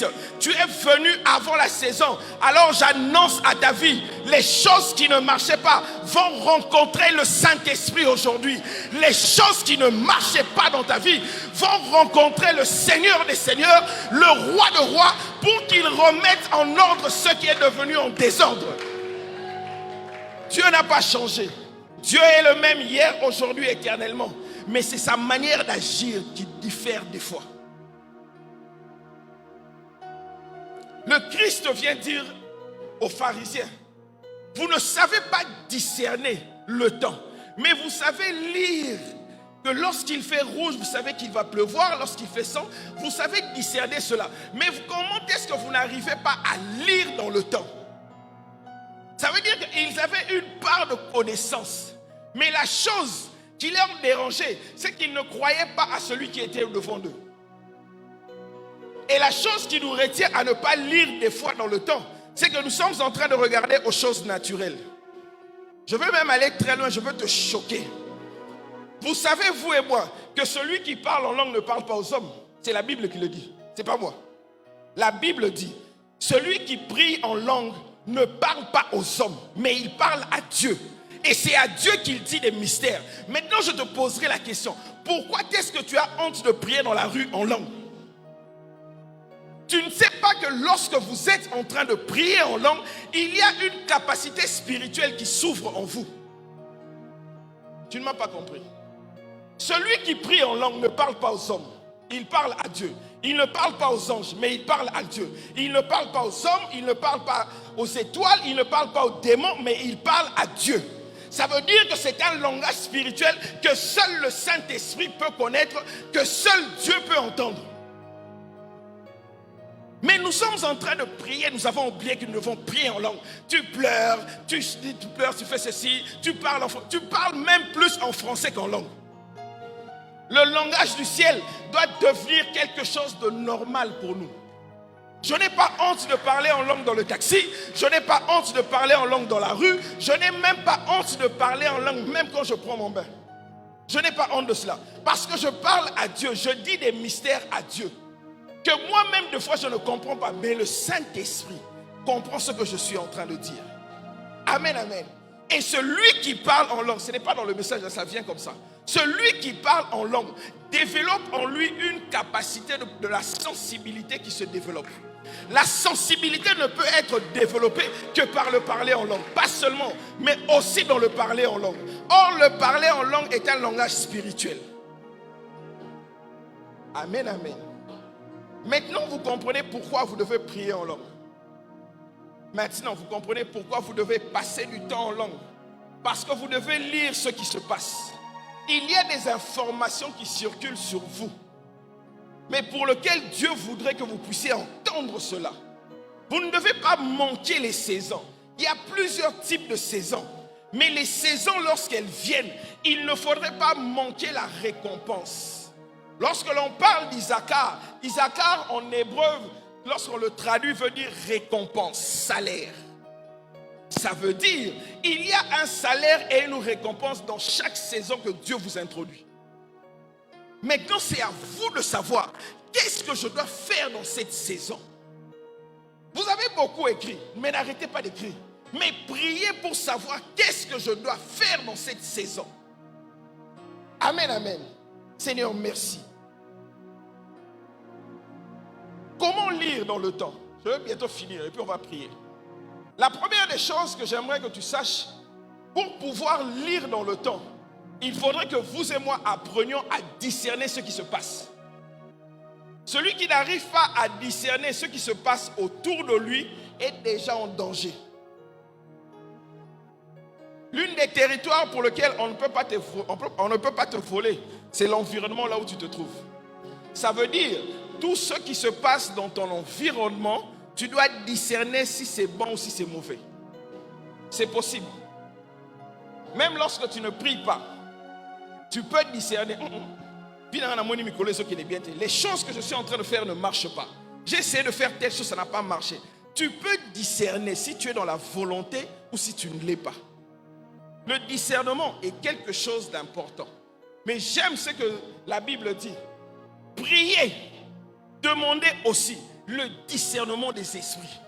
Christ. Tu es venu avant la saison. Alors j'annonce à ta vie, les choses qui ne marchaient pas vont rencontrer le Saint-Esprit aujourd'hui. Les choses qui ne marchaient pas dans ta vie vont rencontrer le Seigneur des Seigneurs, le Roi de rois, pour qu'il remette en ordre ce qui est devenu en désordre. Dieu n'a pas changé. Dieu est le même hier, aujourd'hui, éternellement. Mais c'est sa manière d'agir qui diffère des fois. Le Christ vient dire aux pharisiens, vous ne savez pas discerner le temps, mais vous savez lire que lorsqu'il fait rouge, vous savez qu'il va pleuvoir, lorsqu'il fait sang, vous savez discerner cela. Mais comment est-ce que vous n'arrivez pas à lire dans le temps? Ça veut dire qu'ils avaient une part de connaissance. Mais la chose qui leur dérangeait, c'est qu'ils ne croyaient pas à celui qui était devant eux. Et la chose qui nous retient à ne pas lire des fois dans le temps, c'est que nous sommes en train de regarder aux choses naturelles. Je veux même aller très loin, je veux te choquer. Vous savez, vous et moi, que celui qui parle en langue ne parle pas aux hommes. C'est la Bible qui le dit, c'est pas moi. La Bible dit, celui qui prie en langue ne parle pas aux hommes, mais il parle à Dieu. Et c'est à Dieu qu'il dit des mystères. Maintenant, je te poserai la question. Pourquoi est-ce que tu as honte de prier dans la rue en langue? Tu ne sais pas que lorsque vous êtes en train de prier en langue, il y a une capacité spirituelle qui s'ouvre en vous. Tu ne m'as pas compris. Celui qui prie en langue ne parle pas aux hommes. Il parle à Dieu. Il ne parle pas aux anges, mais il parle à Dieu. Il ne parle pas aux hommes, il ne parle pas aux étoiles, il ne parle pas aux démons, mais il parle à Dieu. Ça veut dire que c'est un langage spirituel que seul le Saint-Esprit peut connaître, que seul Dieu peut entendre. Mais nous sommes en train de prier, nous avons oublié que nous devons prier en langue. Tu pleures, tu fais ceci, tu parles même plus en français qu'en langue. Le langage du ciel doit devenir quelque chose de normal pour nous. Je n'ai pas honte de parler en langue dans le taxi. Je n'ai pas honte de parler en langue dans la rue. Je n'ai même pas honte de parler en langue même quand je prends mon bain. Je n'ai pas honte de cela. Parce que je parle à Dieu. Je dis des mystères à Dieu. Que moi-même, des fois, je ne comprends pas. Mais le Saint-Esprit comprend ce que je suis en train de dire. Amen, amen. Et celui qui parle en langue, ce n'est pas dans le message, ça vient comme ça. Celui qui parle en langue développe en lui une capacité de la sensibilité qui se développe. La sensibilité ne peut être développée que par le parler en langue. Pas seulement, mais aussi dans le parler en langue. Or, le parler en langue est un langage spirituel. Amen, amen. Maintenant, vous comprenez pourquoi vous devez prier en langue. Maintenant, vous comprenez pourquoi vous devez passer du temps en langue. Parce que vous devez lire ce qui se passe. Il y a des informations qui circulent sur vous, mais pour lesquelles Dieu voudrait que vous puissiez entendre cela. Vous ne devez pas manquer les saisons. Il y a plusieurs types de saisons. Mais les saisons, lorsqu'elles viennent, il ne faudrait pas manquer la récompense. Lorsque l'on parle d'Issachar, Issachar en hébreu, lorsqu'on le traduit, veut dire récompense, salaire. Ça veut dire, il y a un salaire et une récompense dans chaque saison que Dieu vous introduit. Maintenant, c'est à vous de savoir, qu'est-ce que je dois faire dans cette saison? Vous avez beaucoup écrit, mais n'arrêtez pas d'écrire. Mais priez pour savoir, qu'est-ce que je dois faire dans cette saison? Amen, amen. Seigneur, merci. Comment lire dans le temps? Je vais bientôt finir et puis on va prier. La première des choses que j'aimerais que tu saches, pour pouvoir lire dans le temps, il faudrait que vous et moi apprenions à discerner ce qui se passe. Celui qui n'arrive pas à discerner ce qui se passe autour de lui est déjà en danger. L'une des territoires pour lesquels on ne peut pas te voler, c'est l'environnement là où tu te trouves. Ça veut dire, tout ce qui se passe dans ton environnement, tu dois discerner si c'est bon ou si c'est mauvais. C'est possible. Même lorsque tu ne pries pas, tu peux discerner. Les choses que je suis en train de faire ne marchent pas. J'ai essayé de faire telle chose, ça n'a pas marché. Tu peux discerner si tu es dans la volonté ou si tu ne l'es pas. Le discernement est quelque chose d'important. Mais j'aime ce que la Bible dit. Priez, demandez aussi. le discernement des esprits.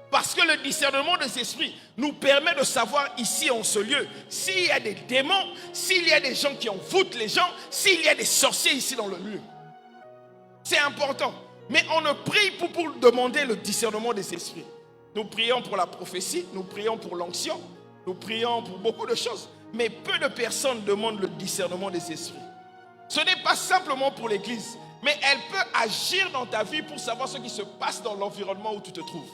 Parce que le discernement des esprits nous permet de savoir ici en ce lieu s'il y a des démons, s'il y a des gens qui envoûtent les gens, s'il y a des sorciers ici dans le lieu. C'est important. Mais on ne prie pour demander le discernement des esprits. Nous prions pour la prophétie, nous prions pour l'onction, nous prions pour beaucoup de choses. Mais peu de personnes demandent le discernement des esprits. Ce n'est pas simplement pour l'église, mais elle peut agir dans ta vie pour savoir ce qui se passe dans l'environnement où tu te trouves.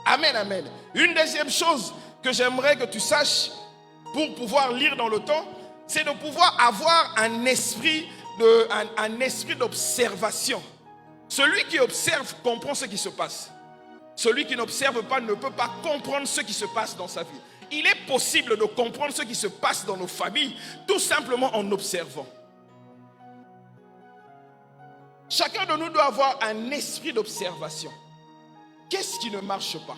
Amen, amen. Une deuxième chose que j'aimerais que tu saches pour pouvoir lire dans le temps, c'est de pouvoir avoir un esprit d'observation. Celui qui observe comprend ce qui se passe. Celui qui n'observe pas ne peut pas comprendre ce qui se passe dans sa vie. Il est possible de comprendre ce qui se passe dans nos familles tout simplement en observant. Chacun de nous doit avoir un esprit d'observation. Qu'est-ce qui ne marche pas?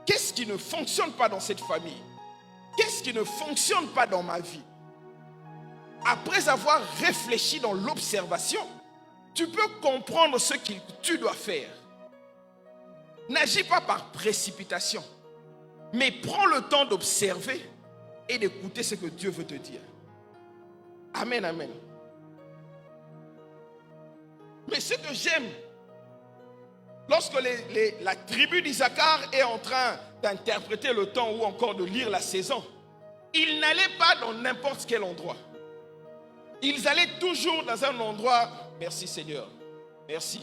Qu'est-ce qui ne fonctionne pas dans cette famille? Qu'est-ce qui ne fonctionne pas dans ma vie? Après avoir réfléchi dans l'observation, tu peux comprendre ce que tu dois faire. N'agis pas par précipitation, mais prends le temps d'observer et d'écouter ce que Dieu veut te dire. Amen, amen. Mais ce que j'aime, lorsque la tribu d'Issachar est en train d'interpréter le temps ou encore de lire la saison, ils n'allaient pas dans n'importe quel endroit. Ils allaient toujours dans un endroit, merci Seigneur, merci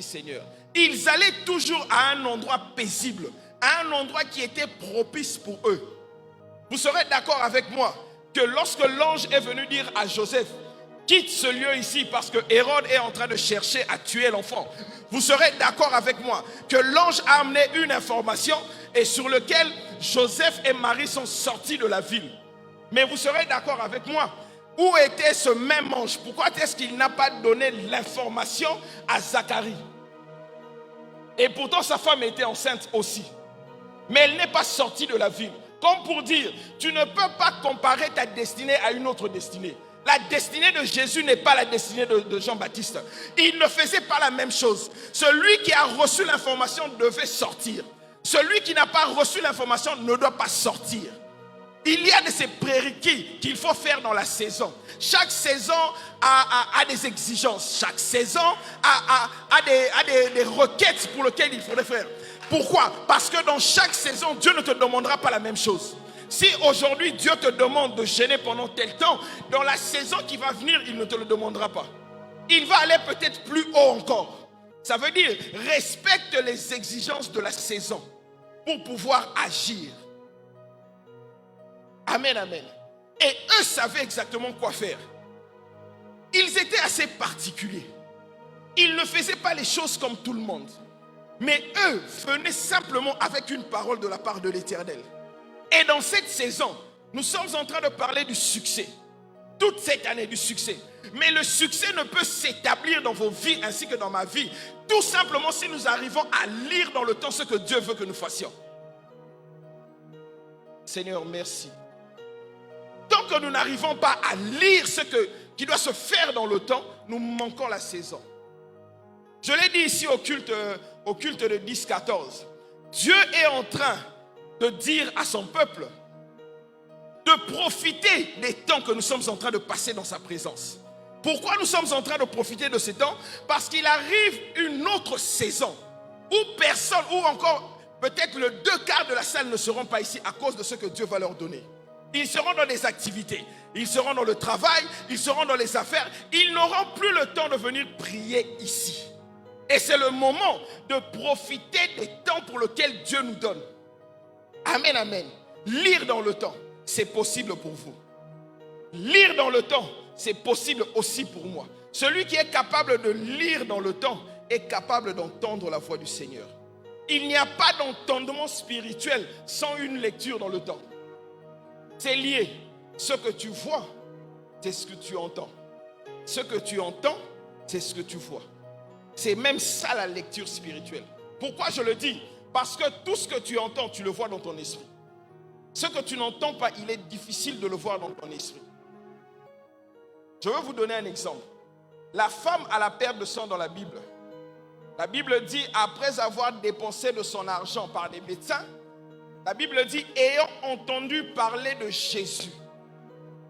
Seigneur. Ils allaient toujours à un endroit paisible, à un endroit qui était propice pour eux. Vous serez d'accord avec moi que lorsque l'ange est venu dire à Joseph, quitte ce lieu ici parce que Hérode est en train de chercher à tuer l'enfant. Vous serez d'accord avec moi que l'ange a amené une information et sur laquelle Joseph et Marie sont sortis de la ville. Mais vous serez d'accord avec moi, où était ce même ange? Pourquoi est-ce qu'il n'a pas donné l'information à Zacharie? Et pourtant sa femme était enceinte aussi. Mais elle n'est pas sortie de la ville. Comme pour dire, tu ne peux pas comparer ta destinée à une autre destinée. La destinée de Jésus n'est pas la destinée de Jean-Baptiste. Il ne faisait pas la même chose. Celui qui a reçu l'information devait sortir. Celui qui n'a pas reçu l'information ne doit pas sortir. Il y a de ces prérequis qu'il faut faire dans la saison. Chaque saison a des exigences. Chaque saison a des requêtes pour lesquelles il faudrait faire. Pourquoi? Parce que dans chaque saison, Dieu ne te demandera pas la même chose. Si aujourd'hui Dieu te demande de jeûner pendant tel temps, dans la saison qui va venir, il ne te le demandera pas. Il va aller peut-être plus haut encore. Ça veut dire, respecte les exigences de la saison pour pouvoir agir. Amen, amen. Et eux savaient exactement quoi faire. Ils étaient assez particuliers. Ils ne faisaient pas les choses comme tout le monde. Mais eux venaient simplement avec une parole de la part de l'Éternel. Et dans cette saison, nous sommes en train de parler du succès. Toute cette année du succès. Mais le succès ne peut s'établir dans vos vies ainsi que dans ma vie. Tout simplement si nous arrivons à lire dans le temps ce que Dieu veut que nous fassions. Seigneur, merci. Tant que nous n'arrivons pas à lire ce qui doit se faire dans le temps, nous manquons la saison. Je l'ai dit ici au culte de 10-14. Dieu est en train de dire à son peuple de profiter des temps que nous sommes en train de passer dans sa présence. Pourquoi nous sommes en train de profiter de ces temps? Parce qu'il arrive une autre saison où personne, ou encore peut-être le 2/4 de la salle ne seront pas ici à cause de ce que Dieu va leur donner. Ils seront dans des activités, ils seront dans le travail, ils seront dans les affaires. Ils n'auront plus le temps de venir prier ici. Et c'est le moment de profiter des temps pour lesquels Dieu nous donne. Amen, amen. Lire dans le temps, c'est possible pour vous. Lire dans le temps, c'est possible aussi pour moi. Celui qui est capable de lire dans le temps est capable d'entendre la voix du Seigneur. Il n'y a pas d'entendement spirituel sans une lecture dans le temps. C'est lié. Ce que tu vois, c'est ce que tu entends. Ce que tu entends, c'est ce que tu vois. C'est même ça la lecture spirituelle. Pourquoi je le dis? Parce que tout ce que tu entends, tu le vois dans ton esprit. Ce que tu n'entends pas, il est difficile de le voir dans ton esprit. Je vais vous donner un exemple. La femme à la perte de sang dans la Bible, La Bible dit, après avoir dépensé de son argent par des médecins, la Bible dit, ayant entendu parler de Jésus,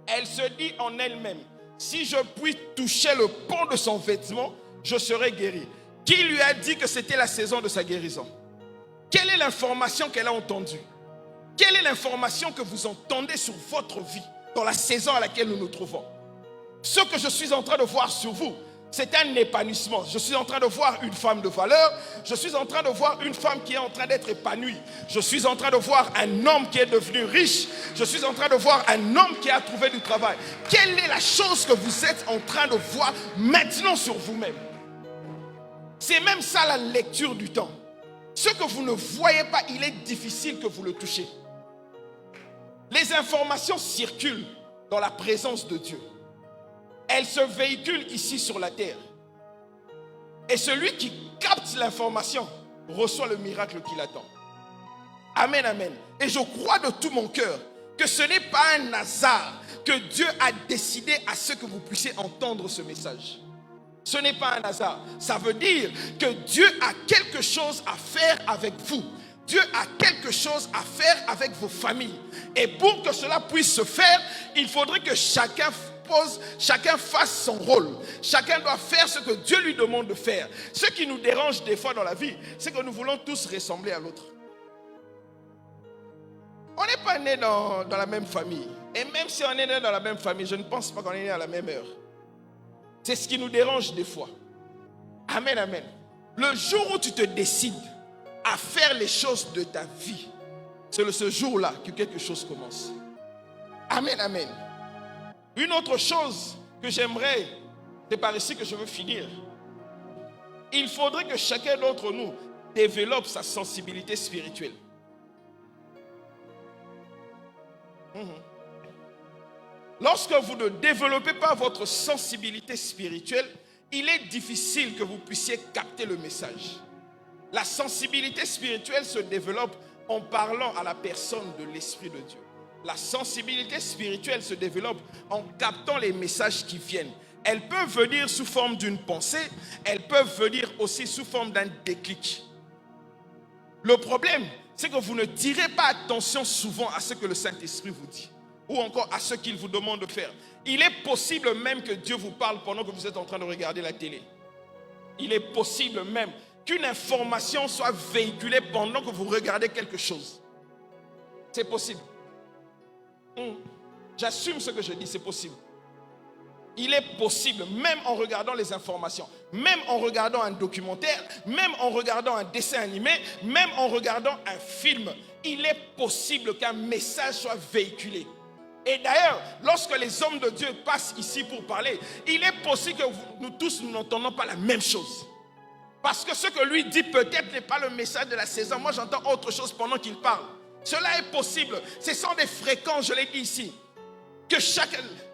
elle se dit en elle-même, si je puis toucher le pan de son vêtement, je serai guérie. Qui lui a dit que c'était la saison de sa guérison? Quelle est l'information qu'elle a entendue? Quelle est l'information que vous entendez sur votre vie dans la saison à laquelle nous nous trouvons? Ce que je suis en train de voir sur vous, c'est un épanouissement. Je suis en train de voir une femme de valeur. Je suis en train de voir une femme qui est en train d'être épanouie. Je suis en train de voir un homme qui est devenu riche. Je suis en train de voir un homme qui a trouvé du travail. Quelle est la chose que vous êtes en train de voir maintenant sur vous-même? C'est même ça la lecture du temps. Ce que vous ne voyez pas, il est difficile que vous le touchiez. Les informations circulent dans la présence de Dieu. Elles se véhiculent ici sur la terre. Et celui qui capte l'information reçoit le miracle qui l'attend. Amen, amen. Et je crois de tout mon cœur que ce n'est pas un hasard que Dieu a décidé à ce que vous puissiez entendre ce message. Ce n'est pas un hasard. Ça veut dire que Dieu a quelque chose à faire avec vous. Dieu a quelque chose à faire avec vos familles. Et pour que cela puisse se faire, il faudrait que chacun fasse son rôle. Chacun doit faire ce que Dieu lui demande de faire. Ce qui nous dérange des fois dans la vie, c'est que nous voulons tous ressembler à l'autre. On n'est pas né dans la même famille. Et même si on est né dans la même famille, je ne pense pas qu'on est né à la même heure. C'est ce qui nous dérange des fois. Amen, amen. Le jour où tu te décides à faire les choses de ta vie, c'est ce jour-là que quelque chose commence. Amen, amen. Une autre chose que j'aimerais, c'est par ici que je veux finir. Il faudrait que chacun d'entre nous développe sa sensibilité spirituelle. Lorsque vous ne développez pas votre sensibilité spirituelle, il est difficile que vous puissiez capter le message. La sensibilité spirituelle se développe en parlant à la personne de l'Esprit de Dieu. La sensibilité spirituelle se développe en captant les messages qui viennent. Elles peuvent venir sous forme d'une pensée, elles peuvent venir aussi sous forme d'un déclic. Le problème, c'est que vous ne tirez pas attention souvent à ce que le Saint-Esprit vous dit, ou encore à ce qu'il vous demande de faire. Il est possible même que Dieu vous parle pendant que vous êtes en train de regarder la télé. Il est possible même qu'une information soit véhiculée pendant que vous regardez quelque chose. C'est possible. J'assume ce que je dis, c'est possible. Il est possible, même en regardant les informations, même en regardant un documentaire, même en regardant un dessin animé, même en regardant un film, il est possible qu'un message soit véhiculé. Et d'ailleurs, lorsque les hommes de Dieu passent ici pour parler, il est possible que nous tous n'entendons pas la même chose. Parce que ce que lui dit peut-être n'est pas le message de la saison. Moi, j'entends autre chose pendant qu'il parle. Cela est possible. Ce sont des fréquences, je l'ai dit ici. Que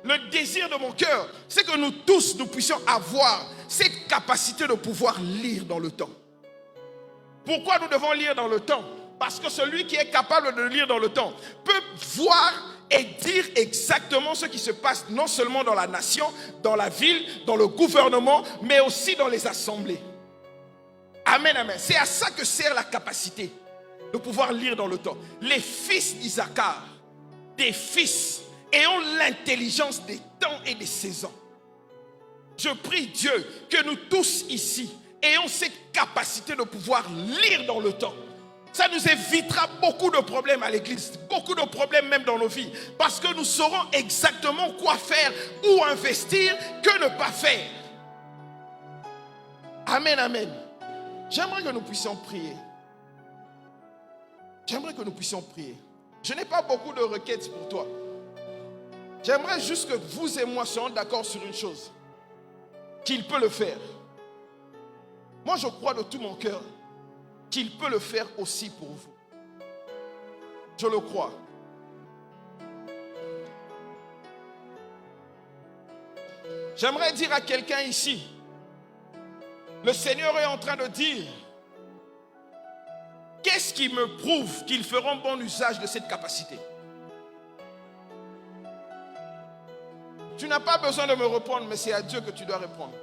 le désir de mon cœur, c'est que nous tous, nous puissions avoir cette capacité de pouvoir lire dans le temps. Pourquoi nous devons lire dans le temps? Parce que celui qui est capable de lire dans le temps peut voir et dire exactement ce qui se passe non seulement dans la nation, dans la ville, dans le gouvernement, mais aussi dans les assemblées. Amen, amen. C'est à ça que sert la capacité de pouvoir lire dans le temps. Les fils d'Isaacar, des fils, ayant l'intelligence des temps et des saisons. Je prie Dieu que nous tous ici ayons cette capacité de pouvoir lire dans le temps. Ça nous évitera beaucoup de problèmes à l'église, beaucoup de problèmes même dans nos vies, parce que nous saurons exactement quoi faire, où investir, que ne pas faire. Amen, amen. J'aimerais que nous puissions prier. J'aimerais que nous puissions prier. Je n'ai pas beaucoup de requêtes pour toi. J'aimerais juste que vous et moi soyons d'accord sur une chose. Qu'il peut le faire. Moi, je crois de tout mon cœur qu'il peut le faire aussi pour vous. Je le crois. J'aimerais dire à quelqu'un ici, le Seigneur est en train de dire, qu'est-ce qui me prouve qu'ils feront bon usage de cette capacité? Tu n'as pas besoin de me répondre, mais c'est à Dieu que tu dois répondre.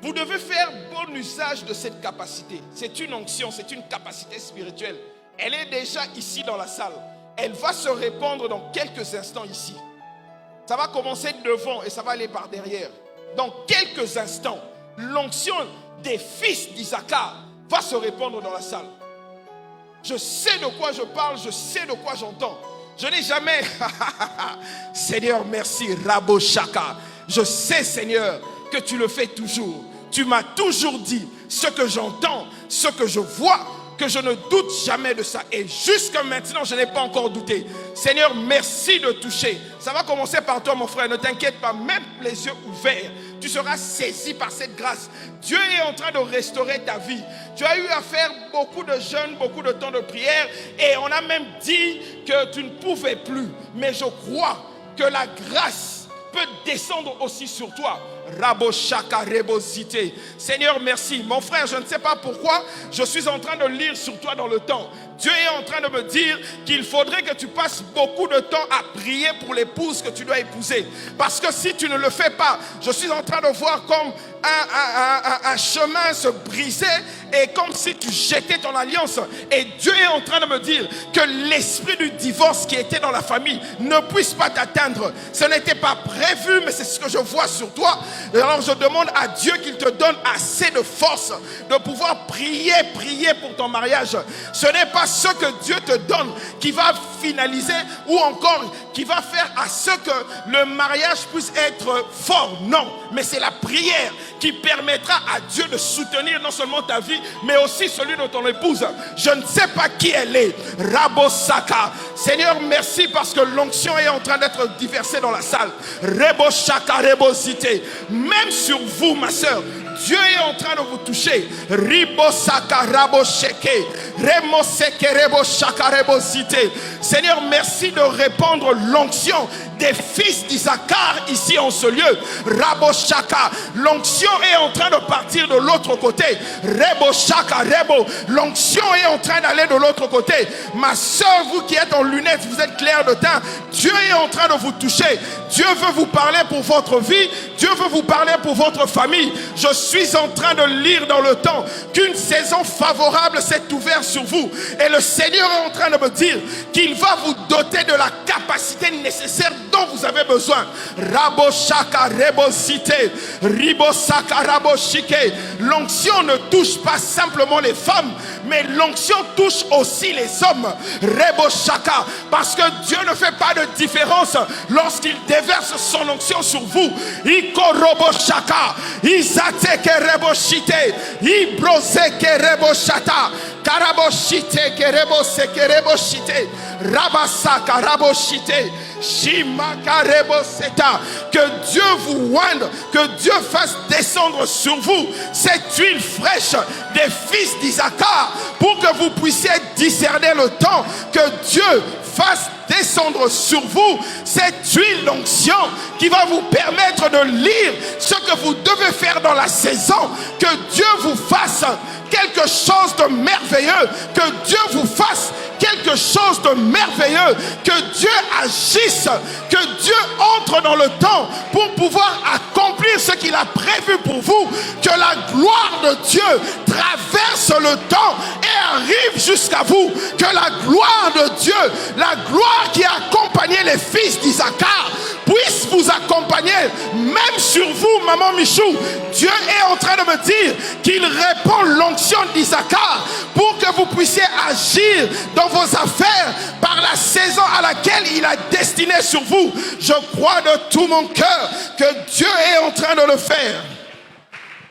Vous devez faire bon usage de cette capacité. C'est une onction, c'est une capacité spirituelle. Elle est déjà ici dans la salle. Elle va se répandre dans quelques instants ici. Ça va commencer devant et ça va aller par derrière. Dans quelques instants, l'onction des fils d'Issachar va se répandre dans la salle. Je sais de quoi je parle, je sais de quoi j'entends. Je n'ai jamais... Seigneur, merci, Rabo Shaka. Je sais, Seigneur, que tu le fais toujours. Tu m'as toujours dit ce que j'entends, ce que je vois, que je ne doute jamais de ça. Et jusqu'à maintenant, je n'ai pas encore douté. Seigneur, merci de toucher. Ça va commencer par toi, mon frère. Ne t'inquiète pas, même les yeux ouverts, tu seras saisi par cette grâce. Dieu est en train de restaurer ta vie. Tu as eu à faire beaucoup de jeûnes, beaucoup de temps de prière. Et on a même dit que tu ne pouvais plus. Mais je crois que la grâce peut descendre aussi sur toi. Rabo Shaka Rebosité. Seigneur, merci. Mon frère, je ne sais pas pourquoi je suis en train de lire sur toi dans le temps. Dieu est en train de me dire qu'il faudrait que tu passes beaucoup de temps à prier pour l'épouse que tu dois épouser. Parce que si tu ne le fais pas, je suis en train de voir comme un chemin se briser et comme si tu jetais ton alliance. Et Dieu est en train de me dire que l'esprit du divorce qui était dans la famille ne puisse pas t'atteindre. Ce n'était pas prévu, mais c'est ce que je vois sur toi. Alors je demande à Dieu qu'il te donne assez de force de pouvoir prier pour ton mariage. Ce n'est pas ce que Dieu te donne qui va finaliser ou encore qui va faire à ce que le mariage puisse être fort. Non, mais c'est la prière qui permettra à Dieu de soutenir non seulement ta vie, mais aussi celui de ton épouse. Je ne sais pas qui elle est. Rabosaka. Seigneur, merci parce que l'onction est en train d'être diversée dans la salle. Reboshaka, rebosité. Même sur vous, ma soeur, Dieu est en train de vous toucher. Ribosaka, rabosheke. Remoseke, reboshaka, rebosité. Seigneur, merci de répandre l'onction des fils d'Issachar ici en ce lieu. Raboshaka, l'onction est en train de partir de l'autre côté. Reboshaka, rebo, l'onction est en train d'aller de l'autre côté. Ma soeur, vous qui êtes en lunettes, vous êtes clair de teint, Dieu est en train de vous toucher. Dieu veut vous parler pour votre vie. Dieu veut vous parler pour votre famille. Je suis en train de lire dans le temps qu'une saison favorable s'est ouverte sur vous. Et le Seigneur est en train de me dire qu'il va vous doter de la capacité nécessaire dont vous avez besoin. Raboshaka rebosité, ribosaka raboshike. L'onction ne touche pas simplement les femmes, mais l'onction touche aussi les hommes. Reboshaka, parce que Dieu ne fait pas de différence lorsqu'il déverse son onction sur vous. Iko roboshaka, izateke reboshite, ibroseke reboshata, karaboshite kereboseke reboshite, rabasaka raboshite. Que Dieu vous oigne, que Dieu fasse descendre sur vous cette huile fraîche des fils d'Issachar pour que vous puissiez discerner le temps, que Dieu fasse descendre sur vous cette huile d'onction qui va vous permettre de lire ce que vous devez faire dans la saison, que Dieu vous fasse quelque chose de merveilleux, que Dieu vous fasse quelque chose de merveilleux, que Dieu agisse, que Dieu entre dans le temps pour pouvoir accomplir ce qu'il a prévu pour vous, que la gloire de Dieu traverse le temps et arrive jusqu'à vous, que la gloire de Dieu, la gloire qui a accompagné les fils d'Issachar, puisse vous accompagner, même sur vous, maman Michou. Dieu est en train de me dire qu'il répand l'onction d'Issachar pour que vous puissiez agir dans vos affaires par la saison à laquelle il a destiné sur vous. Je crois de tout mon cœur que Dieu est en train de le faire.